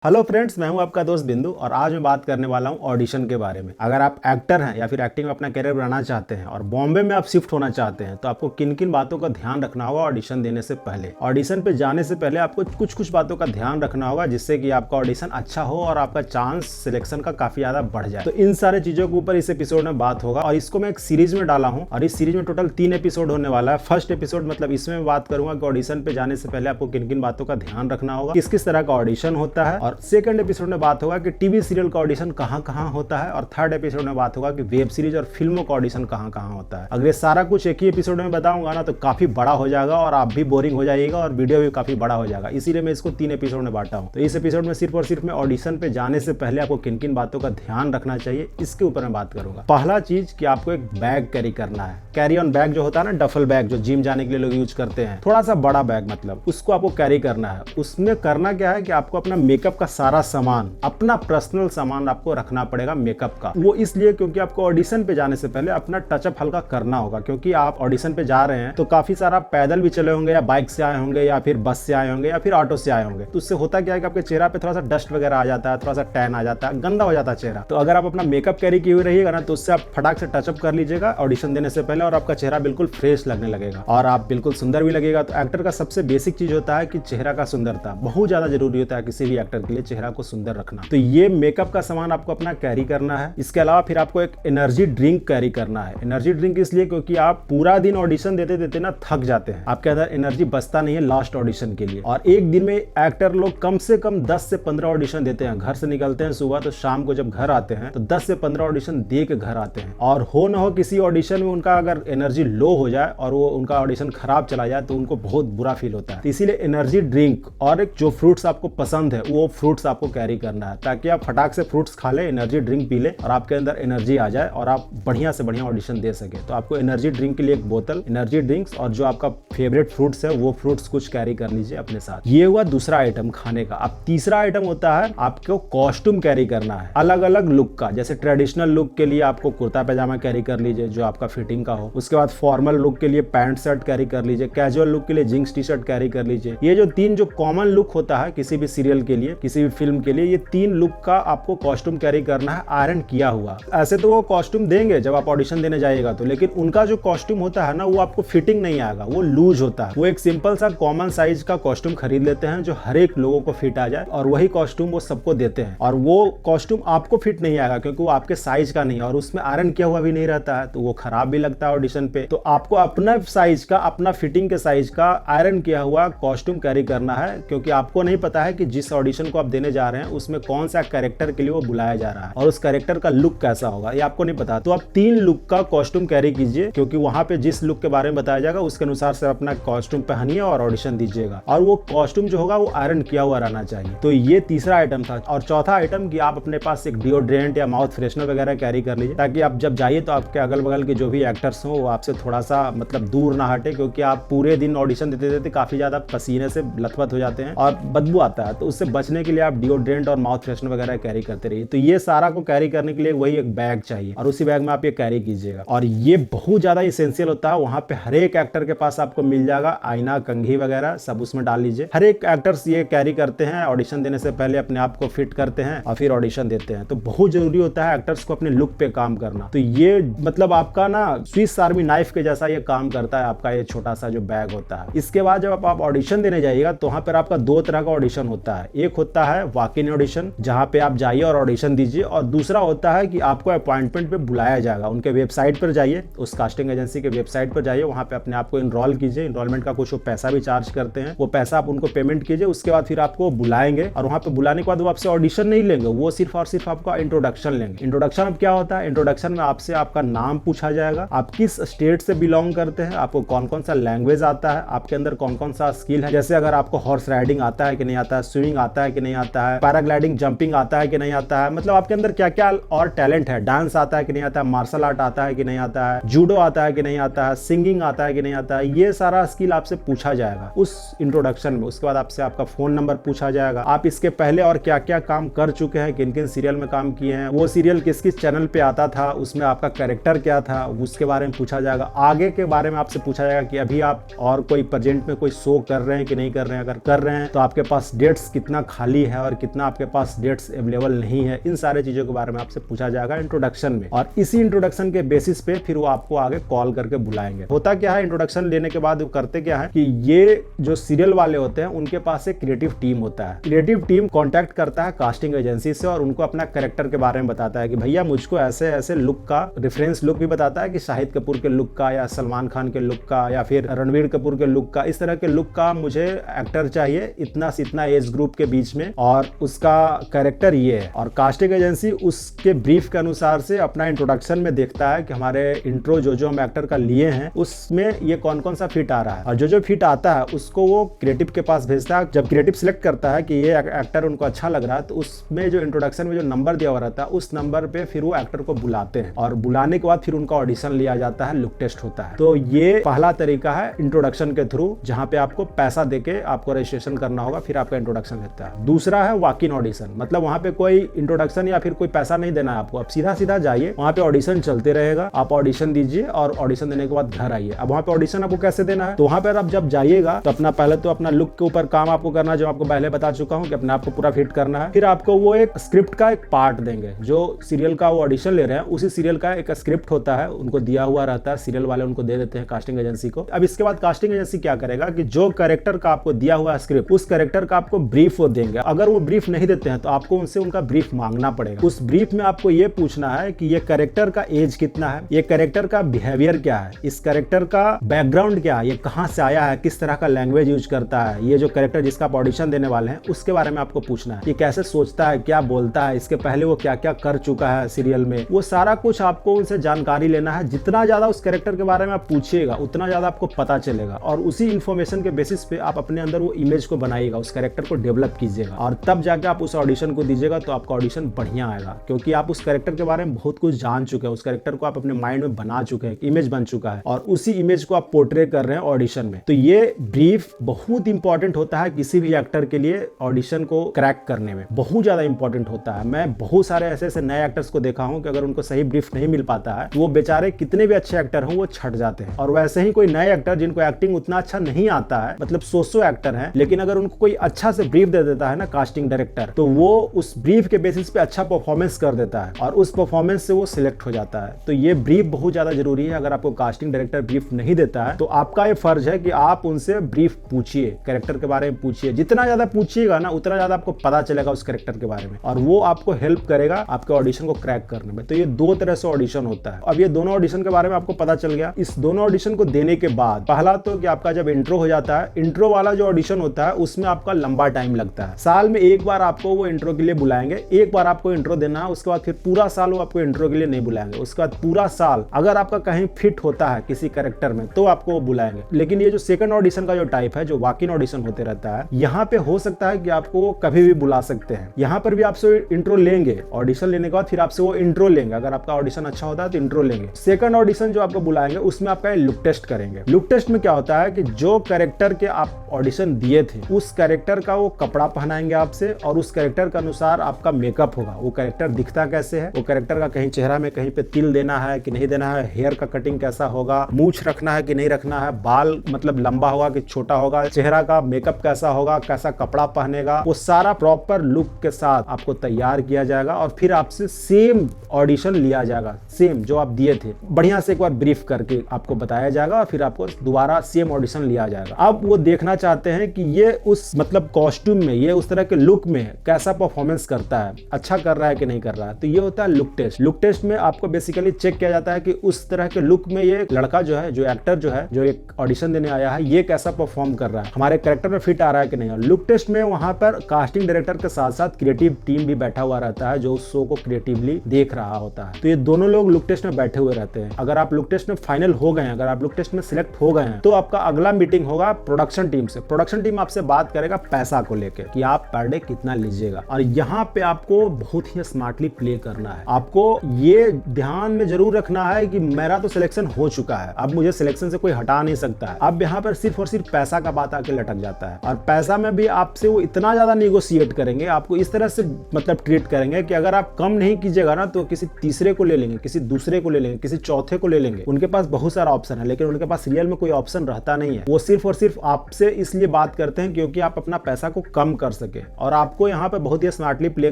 Hello friends, मैं हूं आपका दोस्त बिंदु और आज मैं बात करने वाला हूं ऑडिशन के बारे में। अगर आप एक्टर हैं या फिर एक्टिंग में अपना करियर बनाना चाहते हैं और बॉम्बे में आप शिफ्ट होना चाहते हैं तो आपको किन किन बातों का ध्यान रखना होगा ऑडिशन देने से पहले। ऑडिशन पे जाने से पहले आपको कुछ बातों का ध्यान रखना होगा जिससे कि आपका ऑडिशन अच्छा हो और आपका चांस सिलेक्शन का काफी ज्यादा बढ़ जाए। तो इन सारे चीजों के ऊपर इस एपिसोड में बात होगा और इसको मैं एक सीरीज में डाला हूँ और इस सीरीज में टोटल 3 एपिसोड होने वाला है। फर्स्ट एपिसोड मतलब इसमें मैं बात करूंगा कि ऑडिशन पे जाने से पहले आपको किन किन बातों का ध्यान रखना होगा, किस किस तरह का ऑडिशन होता है, और सेकंड एपिसोड में बात होगा कि टीवी सीरियल का ऑडिशन कहां कहां होता है, और थर्ड एपिसोड में बात होगा कि वेब सीरीज और फिल्मों का ऑडिशन कहां कहां होता है। अगर ये सारा कुछ एक ही एपिसोड में बताऊंगा ना तो काफी बड़ा हो जाएगा और आप भी बोरिंग हो जाइएगा और वीडियो भी काफी बड़ा हो जाएगा, इसीलिए मैं इसको 3 एपिसोड में बांटा हूं। तो इस एपिसोड में सिर्फ और सिर्फ मैं ऑडिशन पे जाने से पहले आपको किन किन बातों का ध्यान रखना चाहिए इसके ऊपर मैं बात करूंगा। पहला चीज कि आपको एक बैग कैरी करना है। कैरी ऑन बैग जो होता है ना, डफल बैग जो जिम जाने के लिए लोग यूज करते हैं, थोड़ा सा बड़ा बैग, मतलब उसको आपको कैरी करना है। उसमें करना क्या है कि आपको अपना मेकअप का सारा सामान, अपना पर्सनल सामान आपको रखना पड़ेगा मेकअप का। वो इसलिए क्योंकि आपको ऑडिशन पे जाने से पहले अपना टचअप हल्का करना होगा, क्योंकि आप ऑडिशन पे जा रहे हैं तो काफी सारा पैदल भी चले होंगे या बाइक से आए होंगे या फिर बस से आए होंगे या फिर ऑटो से आए होंगे। तो उससे होता क्या है कि आपके चेहरा पे थोड़ा सा डस्ट वगैरह आ जाता है, थोड़ा सा टैन आ जाता है, गंदा हो जाता है चेहरा। तो अगर आप अपना मेकअप कैरी किए हुए रहिएगा ना तो उससे आप फटाक से टचअप कर लीजिएगा ऑडिशन देने से पहले और आपका चेहरा बिल्कुल फ्रेश लगने लगेगा और आप बिल्कुल सुंदर भी लगेगा। तो एक्टर का सबसे बेसिक चीज होता है कि चेहरा का सुंदरता बहुत ज्यादा जरूरी होता है किसी भी एक्टर के लिए, चेहरा को सुंदर रखना। तो ये मेकअप का सामान आपको अपना कैरी करना है। इसके अलावा फिर आपको एक एनर्जी ड्रिंक कैरी करना है। एनर्जी ड्रिंक इसलिए क्योंकि आप पूरा दिन ऑडिशन देते देते ना थक जाते हैं, आपके अंदर एनर्जी बचता नहीं है लास्ट ऑडिशन के लिए। और एक दिन में एक्टर लोग कम से कम 10 से 15 ऑडिशन देते हैं। घर से निकलते हैं सुबह तो शाम को जब घर आते हैं तो 10 से 15 ऑडिशन दे के घर आते हैं। और हो ना हो किसी ऑडिशन में उनका अगर एनर्जी लो हो जाए और वो उनका ऑडिशन खराब चला जाए तो उनको बहुत बुरा फील होता है। तो इसीलिए एनर्जी ड्रिंक और एक जो फ्रूट्स आपको पसंद है वो फ्रूट्स आपको कैरी करना है, ताकि आप फटाक से फ्रूट्स खा ले, एनर्जी ड्रिंक पी ले और आपके अंदर एनर्जी आ जाए और आप बढ़िया से बढ़िया ऑडिशन दे सके। तो आपको एनर्जी ड्रिंक के लिए एक बोतल एनर्जी ड्रिंक्स और जो आपका फेवरेट फ्रूट्स है वो फ्रूट्स कुछ कैरी कर लीजिए अपने साथ। ये हुआ दूसरा आइटम खाने का। अब तीसरा आइटम होता है आपको कॉस्ट्यूम कैरी करना है अलग अलग लुक का। जैसे ट्रेडिशनल लुक के लिए आपको कुर्ता पैजामा कैरी कर लीजिए जो आपका फिटिंग का हो। उसके बाद फॉर्मल लुक के लिए पैंट शर्ट कैरी कर लीजिए। कैजुअल लुक के लिए जींस टी शर्ट कैरी कर लीजिए। ये जो 3 जो कॉमन लुक होता है किसी भी सीरियल के लिए, किसी भी फिल्म के लिए, ये 3 लुक का आपको कॉस्ट्यूम कैरी करना है आयरन किया हुआ। ऐसे तो वो कॉस्ट्यूम देंगे जब आप ऑडिशन देने जाइएगा तो, लेकिन उनका जो कॉस्ट्यूम होता है ना वो आपको फिटिंग नहीं आएगा, वो लूज होता है। वो एक सिंपल सा कॉमन साइज का कॉस्ट्यूम खरीद लेते हैं जो हर एक लोगों को फिट आ जाए और वही कॉस्ट्यूम वो सबको देते हैं। और वो कॉस्ट्यूम आपको फिट नहीं आएगा क्योंकि वो आपके साइज का नहीं है और उसमें आयरन किया हुआ भी नहीं रहता है, तो वो खराब भी लगता है ऑडिशन पे। तो आपको अपना साइज का, अपना फिटिंग के साइज का आयरन किया हुआ कॉस्ट्यूम कैरी करना है, क्योंकि आपको नहीं पता है कि जिस ऑडिशन को आप देने जा रहे हैं उसमें कौन सा कैरेक्टर के लिए वो बुलाया जा रहा है और उस कैरेक्टर का लुक कैसा होगा ये आपको नहीं पता। तो आप 3 लुक का कॉस्ट्यूम कैरी कीजिए, क्योंकि वहां पे जिस लुक के बारे में बताया जाएगा उसके अनुसार से अपना कॉस्ट्यूम पहनिए और ऑडिशन दीजिएगा। और वो कॉस्ट्यूम जो होगा वो आयरन किया हुआ रहना चाहिए। तो ये तीसरा आइटम था। और चौथा आइटम कि आप अपने पास एक डिओड्रेंट या माउथ फ्रेशनर वगैरह कैरी कर लीजिए, ताकि आप जब जाइए तो आपके अगल बगल के जो भी एक्टर्स हो वो आपसे थोड़ा सा मतलब दूर ना हटे, क्योंकि आप पूरे दिन ऑडिशन देते देते काफी ज्यादा पसीने से लथपथ हो जाते हैं और बदबू आता है। तो उससे बचने के लिए आप डिओड्रेंट और माउथ फ्रेशनर वगैरह कैरी करते रहिए। तो ये सारा को कैरी करने के लिए वही एक बैग चाहिए और उसी बैग में आप ये कैरी कीजिएगा। और ये बहुत ज्यादा इसेंशियल होता है। वहां पे हर एक एक्टर के पास आपको मिल जाएगा आईना, कंघी वगैरह सब उसमें डाल लीजिए। हर एक एक्टर्स ये कैरी करते हैं, ऑडिशन देने से पहले अपने आप को फिट करते हैं और फिर ऑडिशन देते हैं। तो बहुत जरूरी होता है एक्टर्स को अपने लुक पे काम करना। तो ये मतलब आपका ना स्विस आर्मी नाइफ के जैसा ये काम करता है आपका ये छोटा सा जो बैग होता है। इसके बाद जब आप ऑडिशन देने जाइएगा तो वहां पर आपका 2 तरह का ऑडिशन होता है। एक होता है वॉक इन ऑडिशन जहां पे आप जाइए और ऑडिशन दीजिए, और दूसरा होता है कि आपको अपॉइंटमेंट पे बुलाया जाएगा। उनके वेबसाइट पर जाइए, उस कास्टिंग एजेंसी के वेबसाइट पर जाइए, वहां पे अपने आप को इनरोल कीजिए। इनरोलमेंट का कुछ वो पैसा भी चार्ज करते हैं, वो पैसा आप उनको पेमेंट कीजिए। उसके बाद फिर आपको बुलाएंगे और वहां पे बुलाने के बाद वो आपसे ऑडिशन नहीं लेंगे, वो सिर्फ और सिर्फ आपका इंट्रोडक्शन लेंगे। इंट्रोडक्शन अब क्या होता है, इंट्रोडक्शन में आपसे आपका नाम पूछा जाएगा, आप किस स्टेट से बिलोंग करते हैं, आपको कौन कौन सा लैंग्वेज आता है, आपके अंदर कौन कौन सा स्किल है, जैसे अगर आपको हॉर्स राइडिंग आता है कि नहीं आता है, स्विमिंग आता है कि नहीं आता है, पैराग्लाइडिंग जंपिंग आता है कि नहीं आता है, मतलब आपके अंदर क्या क्या और टैलेंट है, डांस आता है कि नहीं आता है, मार्शल आर्ट आता है कि नहीं आता है, जूडो आता है कि नहीं आता है, सिंगिंग आता है कि नहीं आता है, ये सारा स्किल आपसे पूछा जाएगा उस इंट्रोडक्शन में। उसके बाद आपसे आपका फोन नंबर पूछा जाएगा, आप इसके पहले और क्या क्या काम कर चुके हैं, किन किन सीरियल में काम किए हैं, वो सीरियल किस किस चैनल पे आता था, उसमें आपका कैरेक्टर क्या था, उसके बारे में पूछा जाएगा। आगे के बारे में आपसे पूछा जाएगा कि अभी आप और कोई प्रेजेंट में कोई शो कर रहे हैं कि नहीं कर रहे हैं, अगर कर रहे हैं तो आपके पास डेट्स कितना खाली खाली है और कितना आपके पास डेट्स अवेलेबल नहीं है, इन सारे चीजों के बारे में आपसे पूछा जाएगा इंट्रोडक्शन में। और इसी इंट्रोडक्शन के बेसिस पे फिर वो आपको आगे कॉल करके बुलाएंगे। होता क्या है, इंट्रोडक्शन लेने के बाद वो करते क्या है कि ये जो सीरियल वाले होते हैं उनके पास एक क्रिएटिव टीम होता है। क्रिएटिव टीम कांटेक्ट करता है कास्टिंग एजेंसी से और उनको अपना कैरेक्टर के बारे में बताता है कि भैया मुझको ऐसे ऐसे लुक का, रेफरेंस लुक भी बताता है कि शाहिद कपूर के लुक का या सलमान खान के लुक का या फिर रणवीर कपूर के लुक का, इस तरह के लुक का मुझे एक्टर चाहिए इतना से इतना एज ग्रुप के बीच में और उसका कैरेक्टर ये है। और कास्टिंग एजेंसी उसके ब्रीफ के अनुसार से अपना इंट्रोडक्शन में देखता है कि हमारे इंट्रो जो हम एक्टर का लिए हैं उसमें ये कौन कौन सा फिट आ रहा है, और जो फिट आता है उसको वो क्रिएटिव के पास भेजता है। जब क्रिएटिव सिलेक्ट करता है कि ये एक्टर उनको अच्छा लग रहा है तो उसमें जो इंट्रोडक्शन में जो नंबर दिया हुआ रहता है उस नंबर पे फिर वो एक्टर को बुलाते हैं और बुलाने के बाद फिर उनका ऑडिशन लिया जाता है, लुक टेस्ट होता है। तो ये पहला तरीका है इंट्रोडक्शन के थ्रू, जहां पे आपको पैसा देके आपको रजिस्ट्रेशन करना होगा, फिर आपका इंट्रोडक्शन लेता है। दूसरा है वॉक इन ऑडिशन, मतलब वहां पे कोई इंट्रोडक्शन या फिर कोई पैसा नहीं देना है आपको, आप सीधा सीधा जाइए, वहां पे ऑडिशन चलते रहेगा, आप ऑडिशन दीजिए और ऑडिशन देने के बाद घर आइए। अब वहां पे ऑडिशन आपको कैसे देना है, तो वहां पर आप जब जाइएगा तो अपना पहले तो अपना लुक के ऊपर काम आपको करना है, जो आपको पहले बता चुका हूं कि अपने आप को पूरा फिट करना है। फिर आपको वो एक स्क्रिप्ट का एक पार्ट देंगे, जो सीरियल का वो ऑडिशन ले रहे हैं उसी सीरियल का एक स्क्रिप्ट होता है, उनको दिया हुआ रहता है, सीरियल वाले उनको दे देते हैं कास्टिंग एजेंसी को। अब इसके बाद कास्टिंग एजेंसी क्या करेगा कि जो कैरेक्टर का आपको दिया हुआ स्क्रिप्ट, उस कैरेक्टर का आपको ब्रीफ वो देंगे। अगर वो ब्रीफ नहीं देते हैं तो आपको उनसे उनका ब्रीफ मांगना पड़ेगा। उस ब्रीफ में आपको ये पूछना है कि ये कैरेक्टर का एज कितना है, ये कैरेक्टर का बिहेवियर क्या है, इस कैरेक्टर का बैकग्राउंड क्या है, ये कहां से आया है, किस तरह का लैंग्वेज यूज करता है, ये जो कैरेक्टर जिसका आप ऑडिशन देने वाले हैं उसके बारे में आपको पूछना है, ये कैसे सोचता है, क्या बोलता है, इसके पहले वो क्या क्या कर चुका है सीरियल में, वो सारा कुछ आपको उनसे जानकारी लेना है। जितना ज्यादा उस कैरेक्टर के बारे में आप पूछिएगा उतना ज्यादा आपको पता चलेगा और उसी इंफॉर्मेशन के बेसिस पे आप अपने अंदर वो इमेज को बनाइएगा, उस कैरेक्टर को डेवलप कीजिएगा और तब जाके आप उस ऑडिशन को दीजिएगा तो आपका ऑडिशन बढ़िया आएगा, क्योंकि आप उस कैरेक्टर के बारे में बहुत कुछ जान चुके हैं, उस कैरेक्टर को आप अपने माइंड में बना चुके हैं, इमेज बन चुका है और उसी इमेज को आप पोर्ट्रे कर रहे हैं ऑडिशन में। तो ये ब्रीफ बहुत इंपॉर्टेंट होता है किसी भी एक्टर के लिए, ऑडिशन को क्रैक करने में बहुत ज्यादा इंपॉर्टेंट होता है। मैं बहुत सारे ऐसे नए एक्टर्स को देखा हूं कि अगर उनको सही ब्रीफ नहीं मिल पाता है तो वो बेचारे कितने भी अच्छे एक्टर हों वो छट जाते हैं। और वैसे ही कोई नए एक्टर जिनको एक्टिंग उतना अच्छा नहीं आता है, मतलब सो एक्टर हैं, लेकिन अगर उनको कोई अच्छा से ब्रीफ दे देता है ना कास्टिंग डायरेक्टर, तो वो उस ब्रीफ के बेसिस पे अच्छा परफॉर्मेंस कर देता है और उस परफॉर्मेंस से वो सिलेक्ट हो जाता है। तो ये ब्रीफ बहुत ज्यादा जरूरी है। अगर आपको कास्टिंग डायरेक्टर ब्रीफ नहीं देता है तो आपका ये फर्ज है कि आप उनसे ब्रीफ पूछिए, कैरेक्टर के बारे में पूछिए। जितना ज्यादा पूछिएगा ना उतना ज्यादा आपको पता चलेगा उस कैरेक्टर के बारे में और वो आपको हेल्प करेगा आपके ऑडिशन को क्रैक करने में। तो ये दो तरह से ऑडिशन होता है। अब ये दोनों ऑडिशन के बारे में आपको पता चल गया। इस दोनों ऑडिशन को देने के बाद पहला तो कि आपका जब इंट्रो हो जाता है, इंट्रो वाला जो ऑडिशन होता है उसमें आपका लंबा टाइम लगता है। साल में एक बार आपको वो इंट्रो के लिए बुलाएंगे, एक बार आपको इंट्रो देना है, उसके बाद फिर पूरा साल वो आपको इंट्रो के लिए नहीं बुलाएंगे। उसके बाद पूरा साल अगर आपका कहीं फिट होता है किसी कैरेक्टर में तो आपको वो बुलाएंगे। लेकिन ये जो सेकंड ऑडिशन का जो टाइप है, जो वॉक इन ऑडिशन होते रहता है, यहाँ पे हो सकता है कि आपको वो कभी भी बुला सकते हैं। यहाँ पर भी आपसे इंट्रो लेंगे, ऑडिशन लेने के बाद फिर आपसे वो इंट्रो लेंगे। अगर आपका ऑडिशन अच्छा होता है तो इंट्रो लेंगे। सेकंड ऑडिशन जो आपको बुलाएंगे उसमें आपका लुक टेस्ट करेंगे। लुक टेस्ट में क्या होता है कि जो कैरेक्टर के आप ऑडिशन दिए थे उस कैरेक्टर का वो कपड़ा पहनाएंगे आपसे और उस कैरेक्टर के अनुसार आपका मेकअप होगा। वो कैरेक्टर दिखता कैसे है, वो कैरेक्टर का कहीं चेहरा में कहीं पे तिल देना है कि नहीं देना है, हेयर का कटिंग कैसा होगा, मूछ रखना है कि नहीं रखना है, बाल मतलब लंबा होगा कि छोटा होगा, चेहरा का मेकअप कैसा होगा, कैसा कपड़ा पहनेगा, वो सारा प्रॉपर लुक के साथ आपको तैयार किया जाएगा और फिर आपसे सेम ऑडिशन लिया जाएगा, सेम जो आप दिए थे बढ़िया से एक बार ब्रीफ करके आपको बताया जाएगा और फिर आपको दोबारा सेम ऑडिशन लिया जाएगा। अब वो देखना चाहते हैं कि ये उस मतलब कॉस्ट्यूम में, ये उस तरह के लुक में कैसा परफॉर्मेंस करता है, अच्छा कर रहा है कि नहीं कर रहा है। तो ये होता है लुक टेस्ट। लुक टेस्ट में आपको बेसिकली चेक किया जाता है कि उस तरह के लुक में ये लड़का जो है, जो एक्टर जो है, जो एक ऑडिशन देने आया है, ये कैसा परफॉर्म कर रहा है, हमारे कैरेक्टर में फिट आ रहा है कि नहीं। और लुक टेस्ट में वहां पर कास्टिंग डायरेक्टर के साथ साथ क्रिएटिव टीम भी बैठा हुआ रहता है जो उस शो को क्रिएटिवली देख रहा होता है। तो ये दोनों लोग लुक टेस्ट में बैठे हुए रहते हैं। अगर आप लुक टेस्ट में फाइनल हो गए हैं, अगर आप लुक टेस्ट में सिलेक्ट हो गए हैं, तो आपका अगला मीटिंग होगा प्रोडक्शन टीम से। प्रोडक्शन टीम आपसे बात करेगा पैसा को लेकर कि आप पर डे कितना लीजिएगा। और यहाँ पे आपको बहुत ही स्मार्टली प्ले करना है। आपको ये ध्यान में जरूर रखना है कि मेरा तो सिलेक्शन हो चुका है, अब मुझे सिलेक्शन से कोई हटा नहीं सकता है। अब यहाँ पर सिर्फ और सिर्फ पैसा का बात आके लटक जाता है और पैसा में भी आपसे वो इतना ज्यादा निगोशिएट करेंगे, आपको इस तरह से मतलब ट्रीट करेंगे कि अगर आप कम नहीं कीजिएगा ना तो किसी तीसरे को ले लेंगे, किसी दूसरे को ले लेंगे, किसी चौथे को ले लेंगे। उनके पास बहुत सारा ऑप्शन है लेकिन उनके पास रियल में कोई ऑप्शन रहता नहीं है। वो सिर्फ और सिर्फ आपसे इसलिए बात करते हैं क्योंकि आप अपना पैसा को कम कर सके। और आपको यहाँ पे बहुत ही स्मार्टली प्ले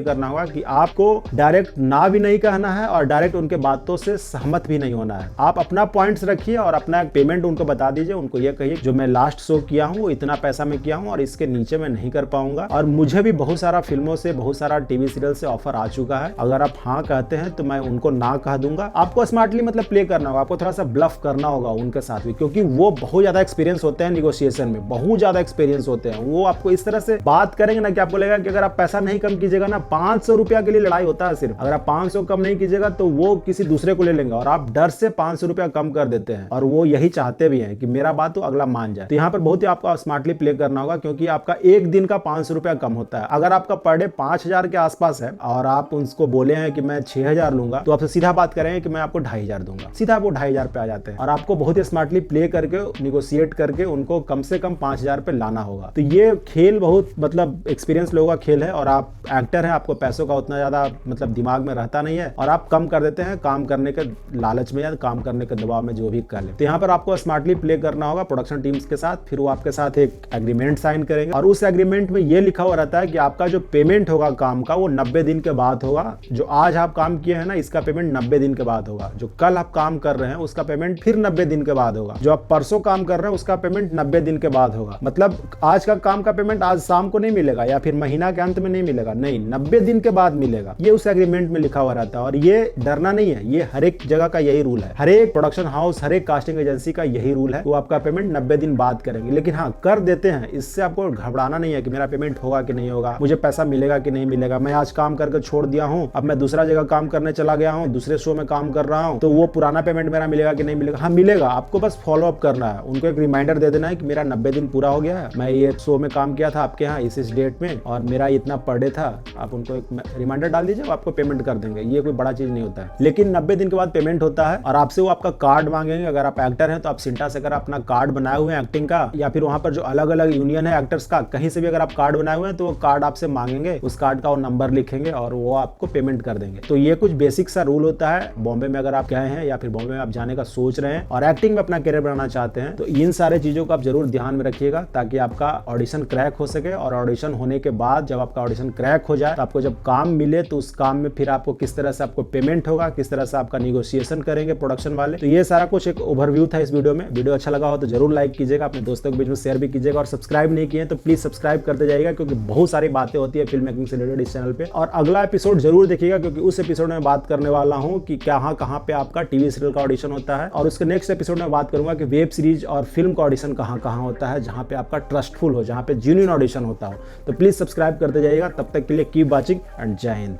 करना होगा कि आपको डायरेक्ट ना भी नहीं कहना है और डायरेक्ट उनके बातों से सहमत भी नहीं होना है। आप अपना पॉइंट्स रखिए और अपना पेमेंट उनको बता दीजिए। उनको ये कहिए जो मैं लास्ट शो किया हूँ वो इतना पैसा में किया हूँ और इसके नीचे मैं नहीं कर पाऊंगा। और मुझे भी बहुत सारा फिल्मों से, बहुत सारा टीवी सीरियल से ऑफर आ चुका है, अगर आप हाँ कहते हैं तो मैं उनको ना कह दूंगा। आपको स्मार्टली मतलब प्ले करना होगा, आपको थोड़ा सा ब्लफ करना होगा उनके साथ भी, क्योंकि वो बहुत ज्यादा एक्सपीरियंस होते हैं निगोशिएशन में, बहुत ज्यादा एक्सपीरियंस होते हैं। वो आपको इस तरह से बात करेंगे ना कि आपको लगेगा कि अगर आप पैसा नहीं कम कीजिएगा ना, 500 रुपया के लिए लड़ाई होता है सिर्फ, अगर आप 500 कम नहीं कीजिएगा तो वो किसी दूसरे को ले लेंगे और आप डर से 500 रुपया कम कर देते हैं। और वो यही चाहते भी हैं कि मेरा बात तो अगला मान जाए। तो यहाँ पर बहुत ही आपको स्मार्टली प्ले करना होगा, क्योंकि आपका एक दिन का 500 रुपया कम होता है। अगर आपका पर डे 5000 के आसपास है और आप उनको बोले हैं कि मैं 6000 लूंगा, तो आपसे सीधा बात करेंगे कि मैं आपको 2500 दूंगा, सीधा वो 2500 पे आ जाते हैं। और आपको बहुत ही स्मार्टली प्ले करके, निगोशिएट करके उनको कम से कम 5000 पे लाना होगा। तो ये खेल बहुत मतलब एक्सपीरियंस लोगों का खेल है। और आप एक्टर हैं, आपको पैसों का उतना ज्यादा मतलब दिमाग में रहता नहीं है और आप कम कर देते हैं काम करने के लालच में या काम करने के दबाव में, जो भी कर ले। तो यहाँ पर आपको स्मार्टली प्ले करना होगा प्रोडक्शन टीम्स के साथ। फिर वो आपके साथ एक एग्रीमेंट साइन करेंगे और उस एग्रीमेंट में ये लिखा हुआ रहता है कि आपका जो पेमेंट होगा काम का वो 90 दिन के बाद होगा। जो आज आप काम किए हैं ना, इसका पेमेंट 90 दिन के बाद होगा। जो कल आप काम कर रहे हैं उसका पेमेंट फिर 90 दिन के बाद होगा। जो आप परसों काम कर रहे हैं उसका पेमेंट 90 दिन के बाद होगा। मतलब आज का काम का पेमेंट आज शाम को नहीं मिलेगा या फिर महीना के अंत में नहीं मिलेगा, नहीं, 90 दिन के बाद मिलेगा। ये उस एग्रीमेंट में लिखा हुआ रहता है। और ये डरना नहीं है, ये हर एक जगह का यही रूल है, हर एक प्रोडक्शन हाउस, हर एक कास्टिंग एजेंसी का यही रूल है। वो आपका पेमेंट 90 दिन बाद करेंगे। लेकिन हाँ, कर देते हैं, इससे आपको घबराना नहीं है कि मेरा पेमेंट होगा कि नहीं होगा, मुझे पैसा मिलेगा कि नहीं मिलेगा, मैं आज काम करके छोड़ दिया हूँ, अब मैं दूसरा जगह काम करने चला गया हूँ, दूसरे शो में काम कर रहा हूँ, तो वो पुराना पेमेंट मेरा मिलेगा कि नहीं मिलेगा। हाँ मिलेगा, आपको बस फॉलो अप करना है। उनको एक रिमाइंडर दे देना है कि मेरा 90 दिन पूरा हो गया है, मैं ये शो में काम किया था आपके यहाँ इस डेट में और मेरा इतना पर डे था। आप उनको एक रिमाइंडर डाल दीजिए, आपको पेमेंट कर देंगे। ये कोई बड़ा चीज नहीं होता है। लेकिन 90 दिन के बाद पेमेंट होता है और आपसे वो आपका कार्ड मांगेंगे। अगर आप एक्टर हैं तो आप सिंटा से अगर अपना कार्ड बनाए हुए हैं एक्टिंग का, या फिर वहां पर जो अलग अलग यूनियन है एक्टर्स का, कहीं से भी अगर आप कार्ड बनाए हुए हैं तो वो कार्ड आपसे मांगेंगे, उस कार्ड का वो नंबर लिखेंगे और वो आपको पेमेंट कर देंगे। तो ये कुछ बेसिक सा रूल होता है। बॉम्बे में अगर आप गए हैं या फिर बॉम्बे में आप जाने का सोच रहे हैं और एक्टिंग में अपना करियर बनाना चाहते हैं, तो इन सारे चीजों को आप जरूर ध्यान में रखिएगा, ताकि आपका ऑडिशन क्रैक हो सके। और ऑडिशन होने के बाद जब आपका ऑडिशन क्रैक हो जाए तो आपको जब काम मिले तो उस काम में फिर आपको किस तरह से आपको पेमेंट होगा, किस तरह से आपका निगोशिएशन करेंगे प्रोडक्शन वाले। तो ये सारा कुछ एक ओवरव्यू था इस वीडियो में। वीडियो अच्छा लगा हो तो जरूर लाइक कीजिएगा, अपने दोस्तों के बीच में शेयर भी कीजिएगा और सब्सक्राइब नहीं किए तो प्लीज सब्सक्राइब करते जाइएगा, क्योंकि बहुत सारी बातें होती है फिल्म मेकिंग से रिलेटेड इस चैनल पे। और अगला एपिसोड जरूर देखिएगा, क्योंकि उस एपिसोड में बात करने वाला हूँ कि कहाँ पे आपका टीवी सीरियल का ऑडिशन होता है, और उसके नेक्स्ट एपिसोड में बात करूंगा कि वेब सीरीज और फिल्म का ऑडिशन कहाँ होता है, जहाँ पे आपका ट्रस्टफुल हो, जहाँ पे जेन्युइन ऑडिशन होता हो। तो प्लीज सब्सक्राइब करते जाइएगा। तब तक के लिए कीप वॉचिंग एंड जय हिंद।